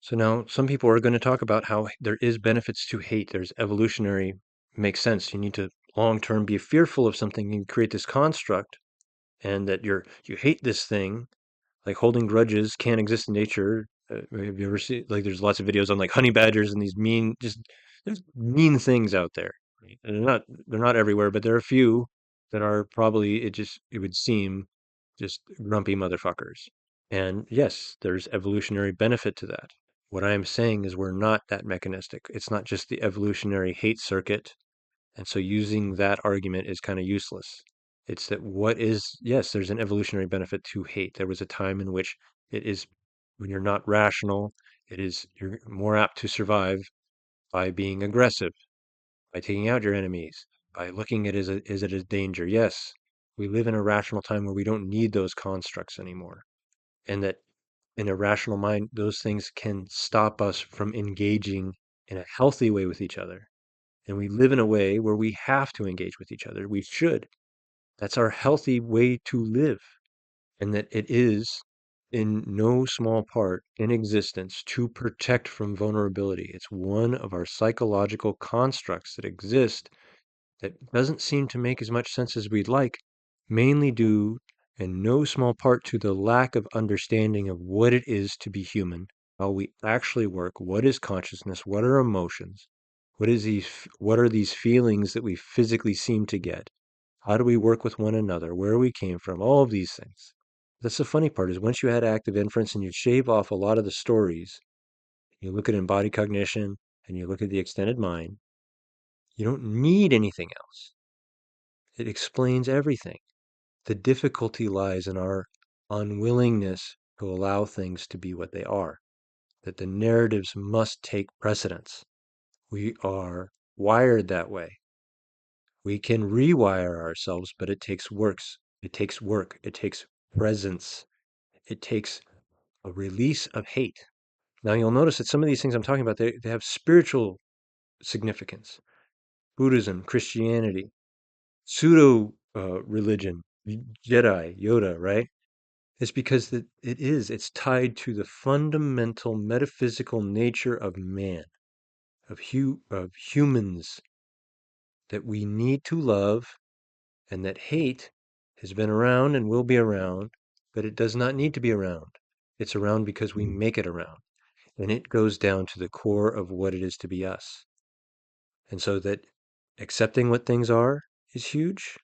So now some people are going to talk about how there is benefits to hate. There's evolutionary, makes sense. You need to long term be fearful of something and create this construct, and that you hate this thing. Like holding grudges can't exist in nature. Have you ever seen, like, there's lots of videos on like honey badgers and these mean, just there's mean things out there. Right? And they're not everywhere, but there are a few that are probably, it would seem, just grumpy motherfuckers. And yes, there's evolutionary benefit to that. What I am saying is we're not that mechanistic. It's not just the evolutionary hate circuit. And so using that argument is kind of useless. It's that yes, there's an evolutionary benefit to hate. There was a time in which it is, when you're not rational, you're more apt to survive by being aggressive, by taking out your enemies, by looking at it as a danger. Yes, we live in a rational time where we don't need those constructs anymore. And that in a rational mind, those things can stop us from engaging in a healthy way with each other. And we live in a way where we have to engage with each other. We should. That's our healthy way to live. And that it is, in no small part, in existence to protect from vulnerability. It's one of our psychological constructs that exist that doesn't seem to make as much sense as we'd like, mainly due in no small part to the lack of understanding of what it is to be human, how we actually work, what is consciousness, what are emotions, what are these feelings that we physically seem to get, how do we work with one another, where we came from, all of these things. That's the funny part, is once you add active inference and you shave off a lot of the stories, you look at embodied cognition and you look at the extended mind, you don't need anything else. It explains everything. The difficulty lies in our unwillingness to allow things to be what they are, that the narratives must take precedence. We are wired that way. We can rewire ourselves, but it takes works. It takes work. It takes presence. It takes a release of hate. Now you'll notice that some of these things I'm talking about, they have spiritual significance. Buddhism, Christianity, pseudo religion, Jedi, Yoda, right? It's because it's tied to the fundamental metaphysical nature of man, of humans, that we need to love, and that hate has been around and will be around, but it does not need to be around. It's around because we make it around. And it goes down to the core of what it is to be us. And so that accepting what things are is huge,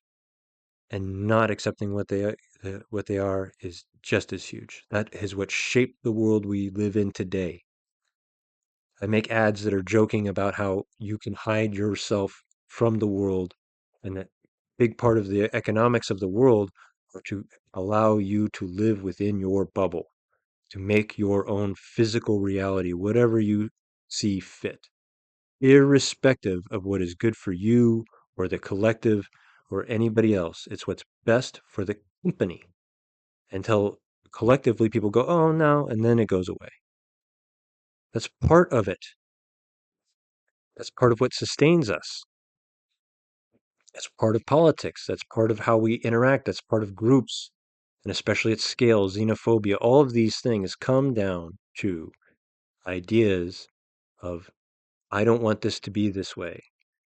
and not accepting what they are is just as huge. That is what shaped the world we live in today. I make ads that are joking about how you can hide yourself from the world, and that big part of the economics of the world are to allow you to live within your bubble, to make your own physical reality whatever you see fit, irrespective of what is good for you or the collective or anybody else. It's what's best for the company, until collectively people go, oh no, and then it goes away. That's part of it. That's part of what sustains us. That's part of politics. That's part of how we interact. That's part of groups, and especially at scale, xenophobia. All of these things come down to ideas of, I don't want this to be this way.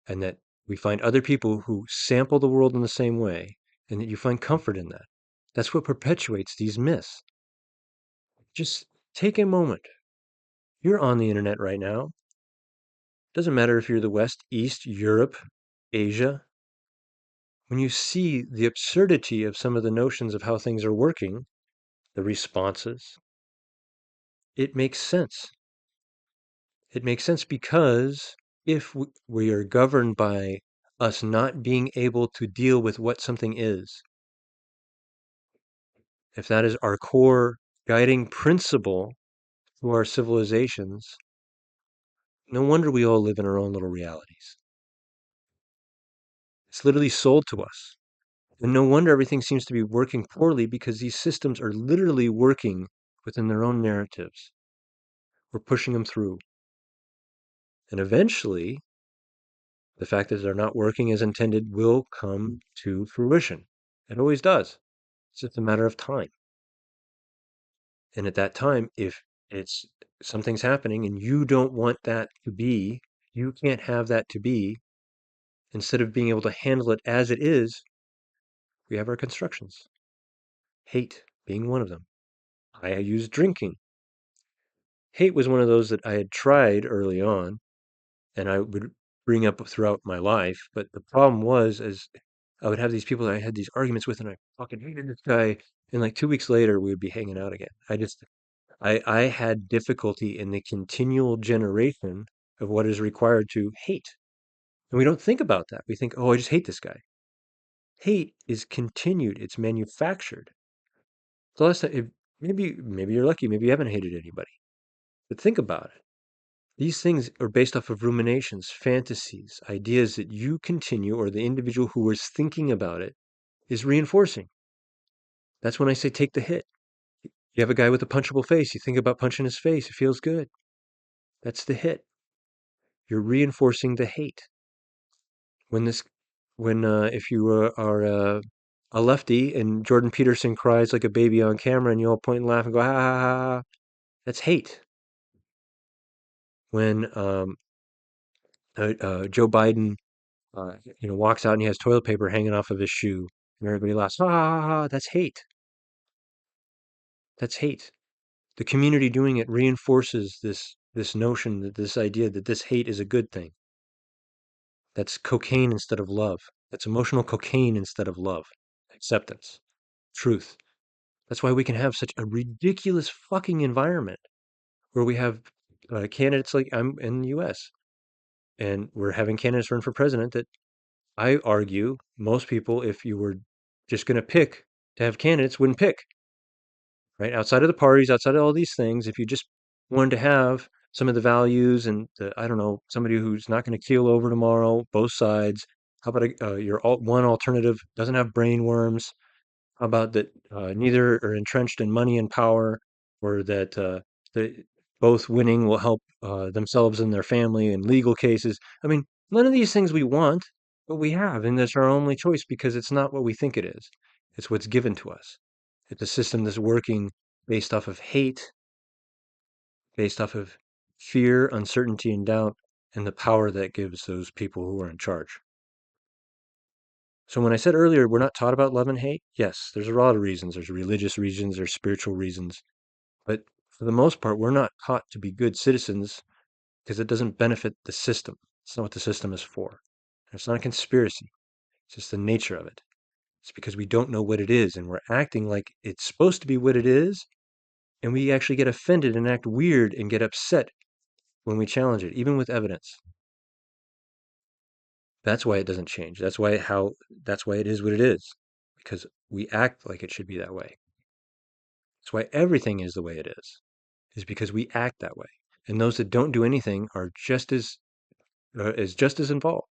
And that we find other people who sample the world in the same way, and that you find comfort in that. That's what perpetuates these myths. Just take a moment. You're on the internet right now. Doesn't matter if you're the West, East, Europe, Asia. When you see the absurdity of some of the notions of how things are working, the responses, it makes sense. It makes sense because if we are governed by us not being able to deal with what something is, if that is our core guiding principle to our civilizations, no wonder we all live in our own little realities. It's literally sold to us. And no wonder everything seems to be working poorly, because these systems are literally working within their own narratives. We're pushing them through. And eventually, the fact that they're not working as intended will come to fruition. It always does. It's just a matter of time. And at that time, if It's something's happening and you don't want that to be. You can't have that to be. Instead of being able to handle it as it is, we have our constructions. Hate being one of them. I use drinking. Hate was one of those that I had tried early on and I would bring up throughout my life. But the problem was, as I would have these people that I had these arguments with, and I fucking hated this guy. And like 2 weeks later, we would be hanging out again. I had difficulty in the continual generation of what is required to hate. And we don't think about that. We think, oh, I just hate this guy. Hate is continued. It's manufactured. So last time, if, maybe you're lucky. Maybe you haven't hated anybody. But think about it. These things are based off of ruminations, fantasies, ideas that you continue, or the individual who is thinking about it is reinforcing. That's when I say take the hit. You have a guy with a punchable face. You think about punching his face. It feels good. That's the hit. You're reinforcing the hate. When this, when if you are a lefty and Jordan Peterson cries like a baby on camera, and you all point and laugh and go ha ha ha, ha, that's hate. When Joe Biden walks out and he has toilet paper hanging off of his shoe, and everybody laughs. Ha ha ha! That's hate. That's hate. The community doing it reinforces this notion, that this idea that this hate is a good thing. That's cocaine instead of love. That's emotional cocaine instead of love. Acceptance. Truth. That's why we can have such a ridiculous fucking environment where we have candidates like I'm in the U.S. and we're having candidates run for president that I argue most people, if you were just going to pick to have candidates, wouldn't pick, right? Outside of the parties, outside of all these things, if you just wanted to have some of the values and I don't know, somebody who's not going to keel over tomorrow, both sides. How about one alternative doesn't have brain worms? How about that neither are entrenched in money and power, or that both winning will help themselves and their family in legal cases? I mean, none of these things we want, but we have, and that's our only choice because it's not what we think it is. It's what's given to us. It's a system that's working based off of hate, based off of fear, uncertainty, and doubt, and the power that gives those people who are in charge. So when I said earlier, we're not taught about love and hate, yes, there's a lot of reasons. There's religious reasons, there's spiritual reasons. But for the most part, we're not taught to be good citizens because it doesn't benefit the system. It's not what the system is for. It's not a conspiracy. It's just the nature of it. It's because we don't know what it is and we're acting like it's supposed to be what it is. And we actually get offended and act weird and get upset when we challenge it, even with evidence. That's why it doesn't change. That's why it is what it is. Because we act like it should be that way. That's why everything is the way it is because we act that way. And those that don't do anything are just as involved.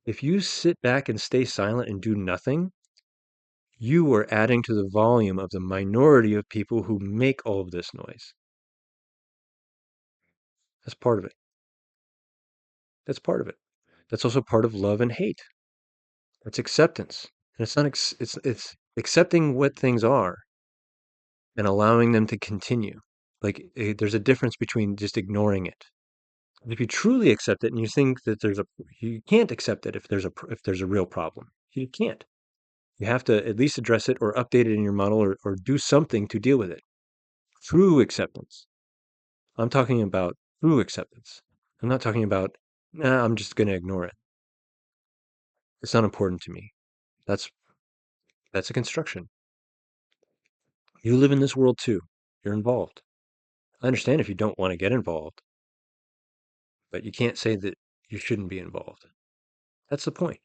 If you sit back and stay silent and do nothing, you are adding to the volume of the minority of people who make all of this noise. That's part of it. That's part of it. That's also part of love and hate. It's acceptance. And it's not it's accepting what things are and allowing them to continue. Like there's a difference between just ignoring it. If you truly accept it and you think that you can't accept it if there's a real problem. You can't. You have to at least address it or update it in your model or do something to deal with it. True acceptance. I'm talking about true acceptance. I'm not talking about, nah, I'm just going to ignore it. It's not important to me. That's that's a construction. You live in this world too. You're involved. I understand if you don't want to get involved, but you can't say that you shouldn't be involved. That's the point.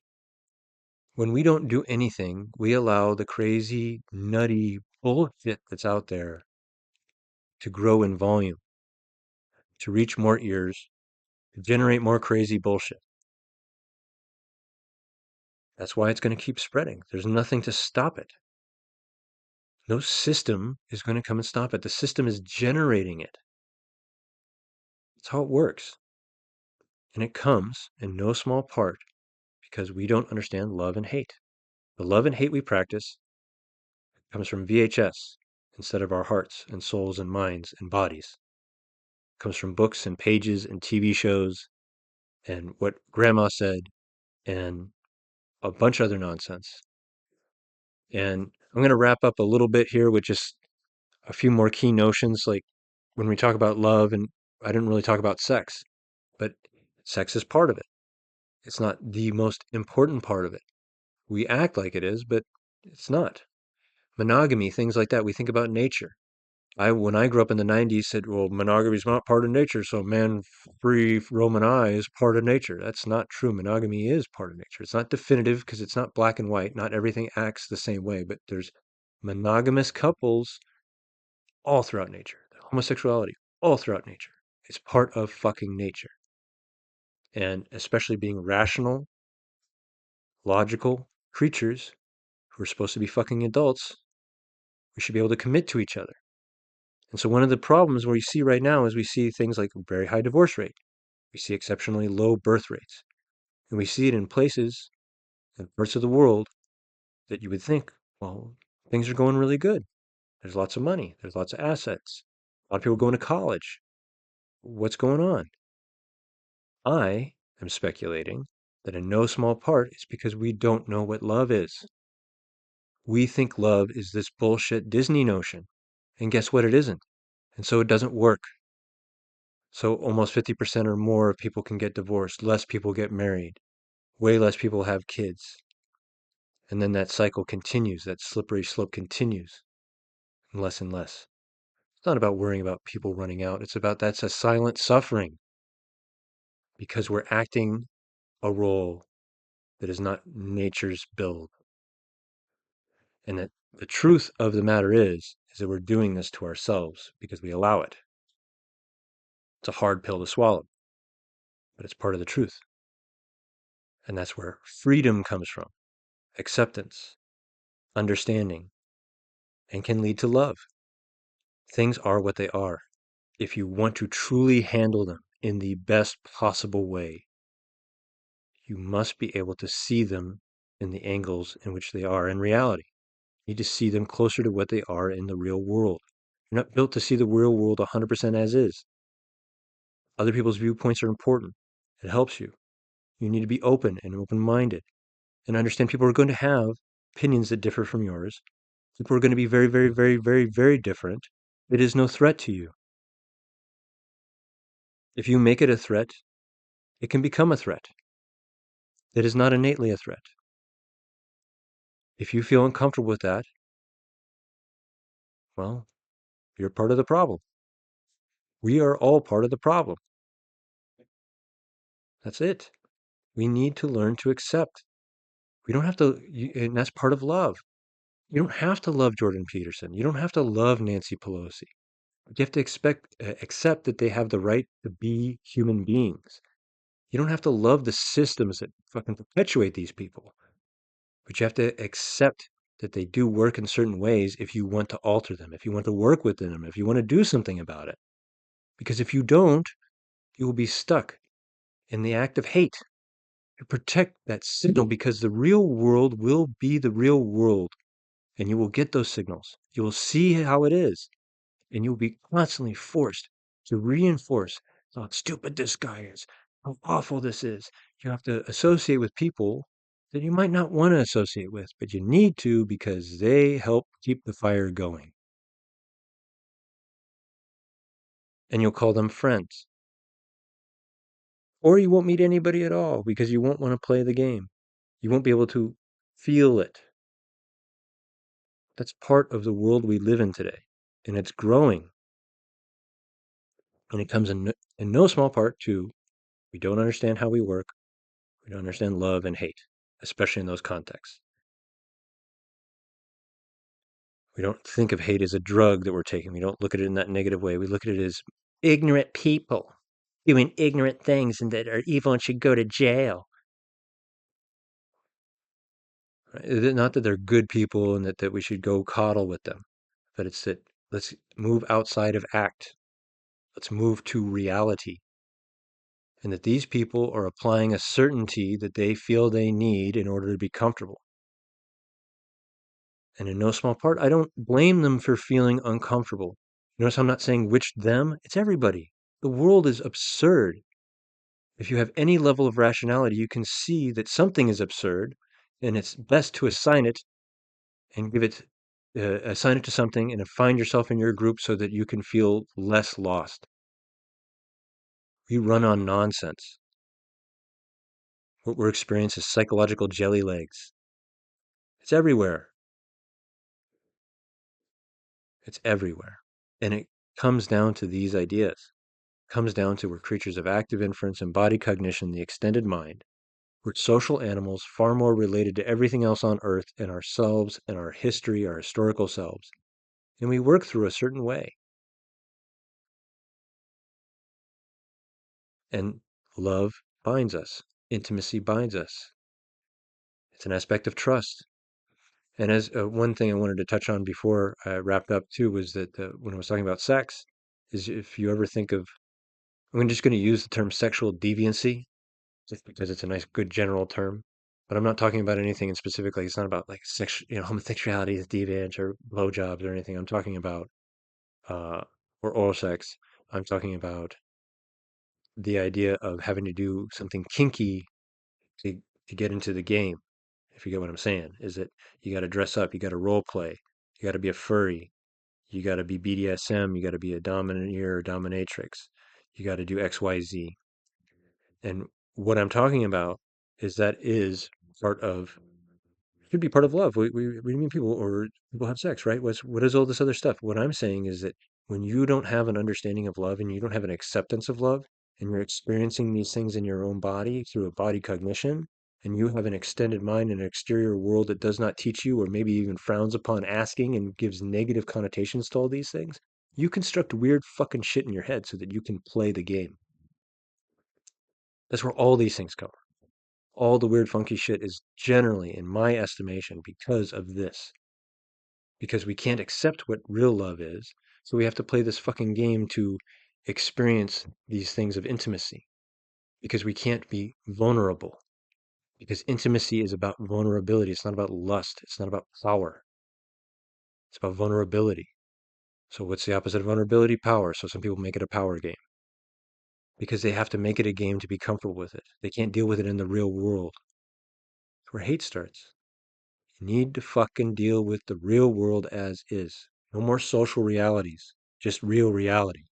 When we don't do anything, we allow the crazy, nutty bullshit that's out there to grow in volume, to reach more ears, to generate more crazy bullshit. That's why it's going to keep spreading. There's nothing to stop it. No system is going to come and stop it. The system is generating it. That's how it works. And it comes in no small part because we don't understand love and hate. The love and hate we practice comes from VHS. instead of our hearts and souls and minds and bodies. It comes from books and pages and TV shows and what grandma said and a bunch of other nonsense. And I'm going to wrap up a little bit here with just a few more key notions. Like when we talk about love, and I didn't really talk about sex, but sex is part of it. It's not the most important part of it. We act like it is, but it's not. Monogamy, things like that. We think about nature. When I grew up in the 90s, said, well, monogamy is not part of nature, so man free Roman I is part of nature. That's not true. Monogamy is part of nature. It's not definitive because it's not black and white. Not everything acts the same way, but there's monogamous couples all throughout nature. Homosexuality, all throughout nature. It's part of fucking nature. And especially being rational, logical creatures who are supposed to be fucking adults, we should be able to commit to each other. And so one of the problems we see right now is we see things like a very high divorce rate. We see exceptionally low birth rates. And we see it in places and parts of the world that you would think, well, things are going really good. There's lots of money. There's lots of assets. A lot of people going to college. What's going on? I am speculating that in no small part it's because we don't know what love is. We think love is this bullshit Disney notion. And guess what? It isn't. And so it doesn't work. So almost 50% or more of people can get divorced. Less people get married. Way less people have kids. And then that cycle continues. That slippery slope continues. Less and less. It's not about worrying about people running out. It's about that's a silent suffering because we're acting a role that is not nature's build. And that the truth of the matter is that we're doing this to ourselves because we allow it. It's a hard pill to swallow, but it's part of the truth. And that's where freedom comes from. Acceptance, understanding, and can lead to love. Things are what they are. If you want to truly handle them in the best possible way, you must be able to see them in the angles in which they are in reality. You need to see them closer to what they are in the real world. You're not built to see the real world 100% as is. Other people's viewpoints are important. It helps you. You need to be open and open-minded and understand people are going to have opinions that differ from yours. People are going to be very, very, very, very, very different. It is no threat to you. If you make it a threat, it can become a threat. It is not innately a threat. If you feel uncomfortable with that, well, you're part of the problem. We are all part of the problem. That's it. We need to learn to accept. We don't have to, and that's part of love. You don't have to love Jordan Peterson. You don't have to love Nancy Pelosi. You have to accept that they have the right to be human beings. You don't have to love the systems that fucking perpetuate these people. But you have to accept that they do work in certain ways if you want to alter them, if you want to work within them, if you want to do something about it. Because if you don't, you will be stuck in the act of hate. You protect that signal because the real world will be the real world. And you will get those signals. You will see how it is. And you'll be constantly forced to reinforce how stupid this guy is, how awful this is. You have to associate with people that you might not want to associate with, but you need to because they help keep the fire going. And you'll call them friends. Or you won't meet anybody at all because you won't want to play the game. You won't be able to feel it. That's part of the world we live in today. And it's growing. And it comes in no small part to we don't understand how we work. We don't understand love and hate, especially in those contexts. We don't think of hate as a drug that we're taking. We don't look at it in that negative way. We look at it as ignorant people doing ignorant things and that are evil and should go to jail. Right? Not that they're good people and that we should go coddle with them, but it's that let's move outside of act. Let's move to reality. And that these people are applying a certainty that they feel they need in order to be comfortable. And in no small part, I don't blame them for feeling uncomfortable. Notice I'm not saying which them, it's everybody. The world is absurd. If you have any level of rationality, you can see that something is absurd, and it's best to assign it and assign it to something and find yourself in your group so that you can feel less lost. We run on nonsense. What we're experiencing is psychological jelly legs. It's everywhere. It's everywhere. And it comes down to these ideas. It comes down to we're creatures of active inference, embodied cognition, the extended mind. We're social animals far more related to everything else on earth and ourselves and our history, our historical selves. And we work through a certain way. And love binds us. Intimacy binds us. It's an aspect of trust. And as one thing I wanted to touch on before I wrapped up too was that when I was talking about sex, is if you ever think of, I'm just going to use the term sexual deviancy just because it's a nice, good general term. But I'm not talking about anything in specific. Like it's not about like homosexuality is deviant or blowjobs or anything. I'm talking about uh, or oral sex. I'm talking about the idea of having to do something kinky to to get into the game. If you get what I'm saying, is that you got to dress up, you got to role play, you got to be a furry, you got to be BDSM, you got to be a domineer or dominatrix, you got to do XYZ. And what I'm talking about is that is part of should be part of love. We mean people have sex, right? What is all this other stuff? What I'm saying is that when you don't have an understanding of love and you don't have an acceptance of love, and you're experiencing these things in your own body through a body cognition, and you have an extended mind and an exterior world that does not teach you or maybe even frowns upon asking and gives negative connotations to all these things, you construct weird fucking shit in your head so that you can play the game. That's where all these things come from. All the weird, funky shit is generally, in my estimation, because of this. Because we can't accept what real love is, so we have to play this fucking game to experience these things of intimacy. Because we can't be vulnerable. Because intimacy is about vulnerability. It's not about lust. It's not about power. It's about vulnerability. So what's the opposite of vulnerability? Power. So some people make it a power game. Because they have to make it a game to be comfortable with it. They can't deal with it in the real world. That's where hate starts. You need to fucking deal with the real world as is. No more social realities, just real reality.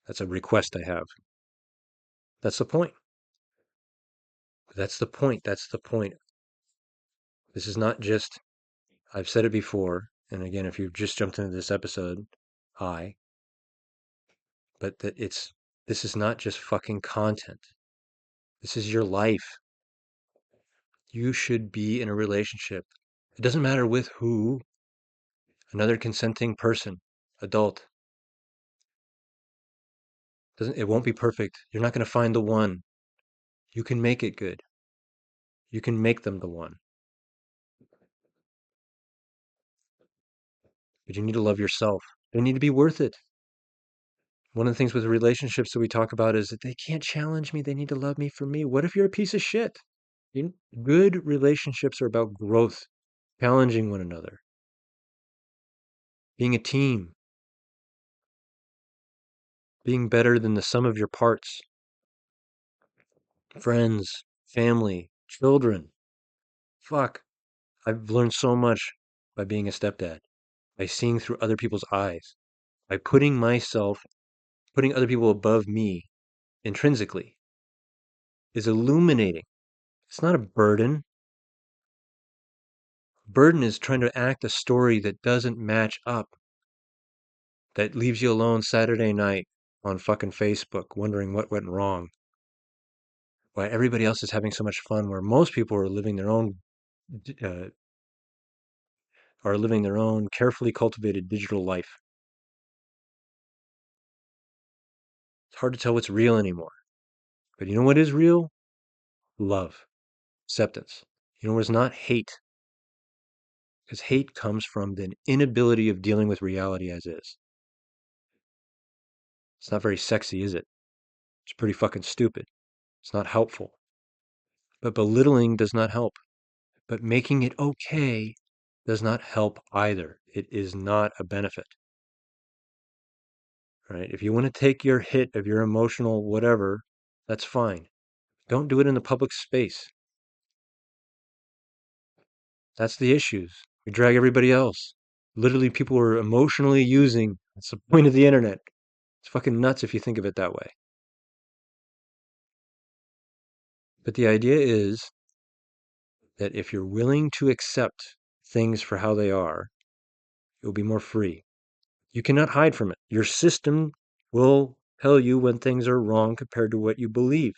That's a request I have. That's the point. That's the point. That's the point. This is not just, I've said it before, and again, if you've just jumped into this episode, hi, but this is not just fucking content. This is your life. You should be in a relationship. It doesn't matter with who, another consenting person, adult. It won't be perfect. You're not going to find the one. You can make it good. You can make them the one. But you need to love yourself. They need to be worth it. One of the things with relationships that we talk about is that they can't challenge me. They need to love me for me. What if you're a piece of shit? Good relationships are about growth, challenging one another, being a team, being better than the sum of your parts, friends, family, children. Fuck. I've learned so much by being a stepdad, by seeing through other people's eyes, by putting other people above me intrinsically is illuminating. It's not a burden. Burden is trying to act a story that doesn't match up, that leaves you alone Saturday night on fucking Facebook wondering what went wrong. Why everybody else is having so much fun where most people uh, are living their own carefully cultivated digital life. It's hard to tell what's real anymore. But you know what is real? Love, acceptance. You know what's not? Hate. Because hate comes from the inability of dealing with reality as is. It's not very sexy, is it? It's pretty fucking stupid. It's not helpful. But belittling does not help. But making it okay does not help either. It is not a benefit, right? If you want to take your hit of your emotional whatever, that's fine. Don't do it in the public space. That's the issues. We drag everybody else. Literally, people are emotionally using. That's the point of the internet. It's fucking nuts if you think of it that way. But the idea is that if you're willing to accept things for how they are, you'll be more free. You cannot hide from it. Your system will tell you when things are wrong compared to what you believe.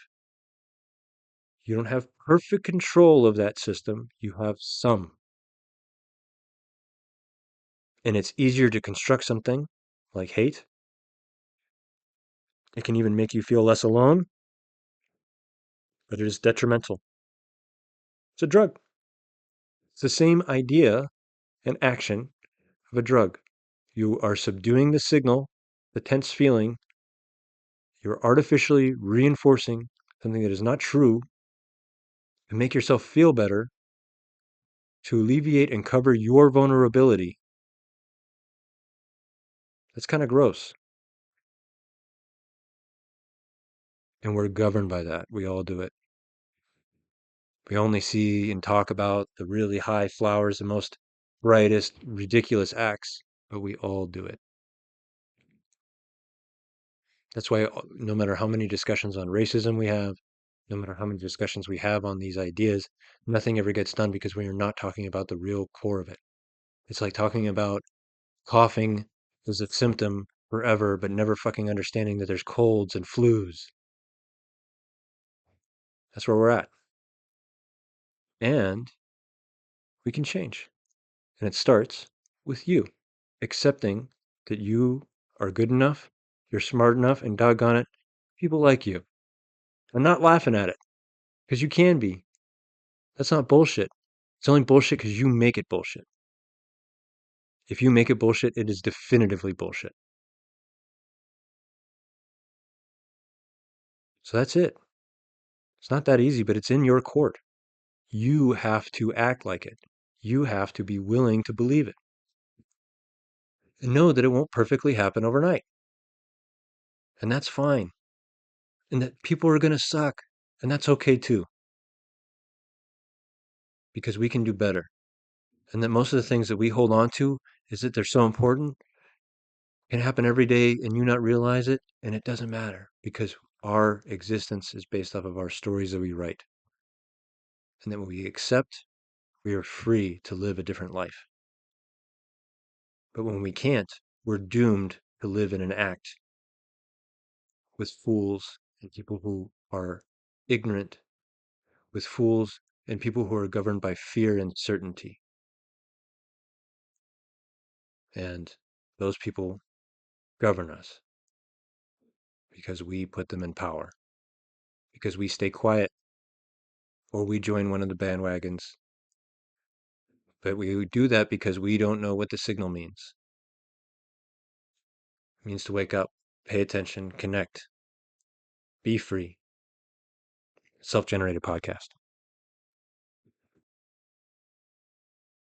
You don't have perfect control of that system. You have some. And it's easier to construct something like hate. It can even make you feel less alone, but it is detrimental. It's a drug. It's the same idea and action of a drug. You are subduing the signal, the tense feeling. You're artificially reinforcing something that is not true to make yourself feel better, to alleviate and cover your vulnerability. That's kind of gross. And we're governed by that. We all do it. We only see and talk about the really high flowers, the most brightest, ridiculous acts, but we all do it. That's why no matter how many discussions on racism we have, no matter how many discussions we have on these ideas, nothing ever gets done because we are not talking about the real core of it. It's like talking about coughing as a symptom forever, but never fucking understanding that there's colds and flus. That's where we're at. And we can change. And it starts with you accepting that you are good enough, you're smart enough, and doggone it, people like you. And not laughing at it, because you can be. That's not bullshit. It's only bullshit because you make it bullshit. If you make it bullshit, it is definitively bullshit. So that's it. It's not that easy, but it's in your court. You have to act like it. You have to be willing to believe it. And know that it won't perfectly happen overnight. And that's fine. And that people are going to suck. And that's okay too. Because we can do better. And that most of the things that we hold on to is that they're so important can happen every day and you not realize it. And it doesn't matter because our existence is based off of our stories that we write. And then when we accept, we are free to live a different life. But when we can't, we're doomed to live in an act with fools and people who are ignorant, with fools and people who are governed by fear and certainty. And those people govern us because we put them in power, because we stay quiet or we join one of the bandwagons. But we do that because we don't know what the signal means. It means to wake up, pay attention, connect, be free. Self-generated podcast.